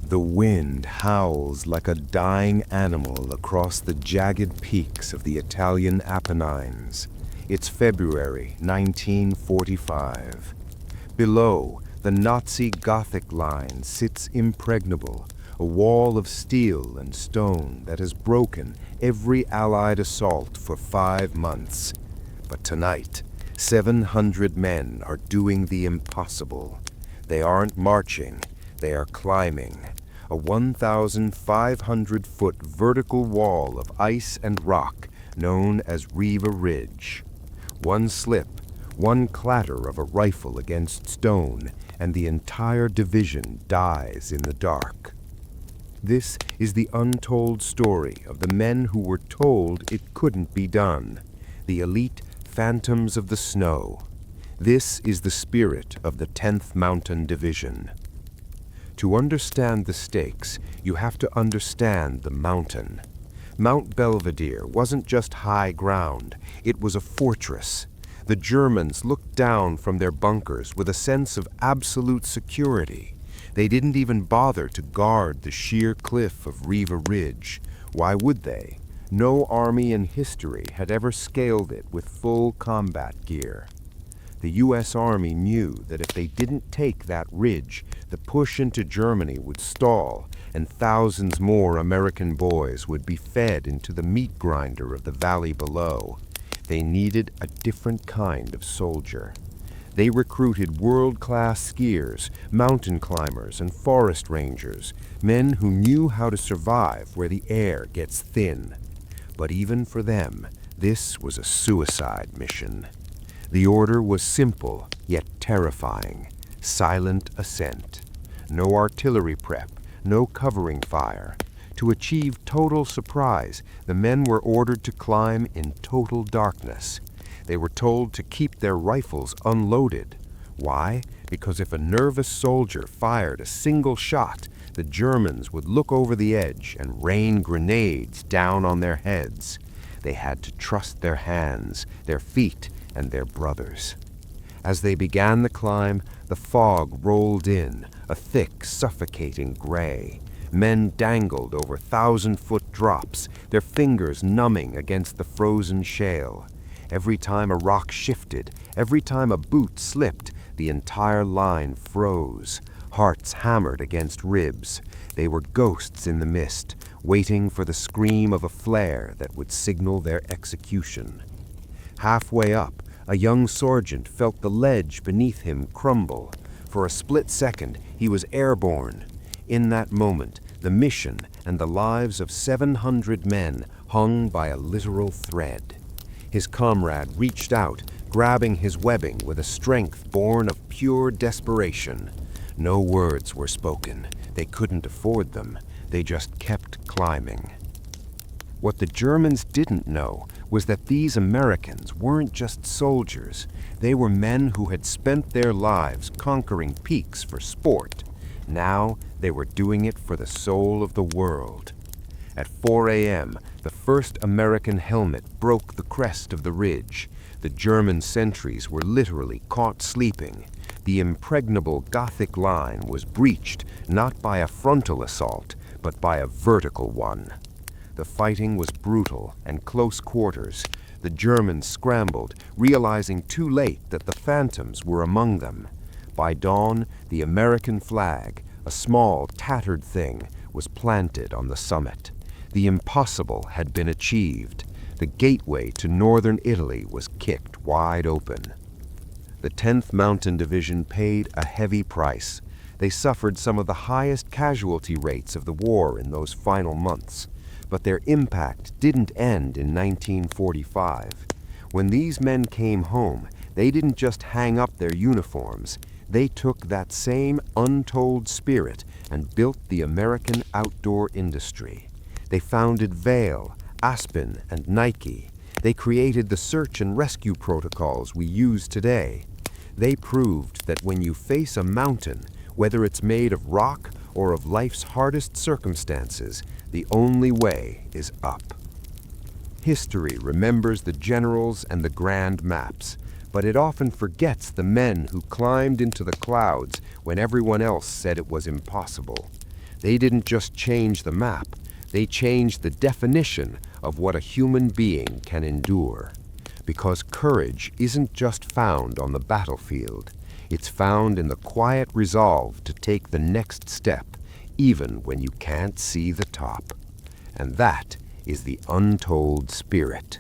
The wind howls like a dying animal across the jagged peaks of the Italian Apennines. It's February 1945. Below, the Nazi Gothic Line sits impregnable, a wall of steel and stone that has broken every Allied assault for 5 months. But tonight, 700 men are doing the impossible. They aren't marching, they are climbing. A 1,500-foot vertical wall of ice and rock known as Riva Ridge. One slip, one clatter of a rifle against stone, and the entire division dies in the dark. This is the untold story of the men who were told it couldn't be done, the elite phantoms of the snow. This is the spirit of the 10th Mountain Division. To understand the stakes, you have to understand the mountain. Mount Belvedere wasn't just high ground, it was a fortress. The Germans looked down from their bunkers with a sense of absolute security. They didn't even bother to guard the sheer cliff of Riva Ridge. Why would they? No army in history had ever scaled it with full combat gear. The U.S. Army knew that if they didn't take that ridge, the push into Germany would stall, and thousands more American boys would be fed into the meat grinder of the valley below. They needed a different kind of soldier. They recruited world-class skiers, mountain climbers, and forest rangers, men who knew how to survive where the air gets thin. But even for them, this was a suicide mission. The order was simple, yet terrifying. Silent ascent. No artillery prep, no covering fire. To achieve total surprise, the men were ordered to climb in total darkness. They were told to keep their rifles unloaded. Why? Because if a nervous soldier fired a single shot, the Germans would look over the edge and rain grenades down on their heads. They had to trust their hands, their feet, and their brothers. As they began the climb, the fog rolled in, a thick, suffocating gray. Men dangled over 1,000-foot drops, their fingers numbing against the frozen shale. Every time a rock shifted, every time a boot slipped, the entire line froze. Hearts hammered against ribs. They were ghosts in the mist, waiting for the scream of a flare that would signal their execution. Halfway up, a young sergeant felt the ledge beneath him crumble. For a split second, he was airborne. In that moment, the mission and the lives of 700 men hung by a literal thread. His comrade reached out, grabbing his webbing with a strength born of pure desperation. No words were spoken. They couldn't afford them. They just kept climbing. What the Germans didn't know was that these Americans weren't just soldiers. They were men who had spent their lives conquering peaks for sport. Now they were doing it for the soul of the world. At 4 a.m., the first American helmet broke the crest of the ridge. The German sentries were literally caught sleeping. The impregnable Gothic Line was breached not by a frontal assault, but by a vertical one. The fighting was brutal and close quarters. The Germans scrambled, realizing too late that the phantoms were among them. By dawn, the American flag, a small, tattered thing, was planted on the summit. The impossible had been achieved. The gateway to northern Italy was kicked wide open. The 10th Mountain Division paid a heavy price. They suffered some of the highest casualty rates of the war in those final months. But their impact didn't end in 1945. When these men came home, they didn't just hang up their uniforms. They took that same untold spirit and built the American outdoor industry. They founded Vail, Aspen, and Nike. They created the search and rescue protocols we use today. They proved that when you face a mountain, whether it's made of rock or of life's hardest circumstances, the only way is up. History remembers the generals and the grand maps, but it often forgets the men who climbed into the clouds when everyone else said it was impossible. They didn't just change the map, they changed the definition of what a human being can endure. Because courage isn't just found on the battlefield, it's found in the quiet resolve to take the next step, even when you can't see the top. And that is the untold spirit.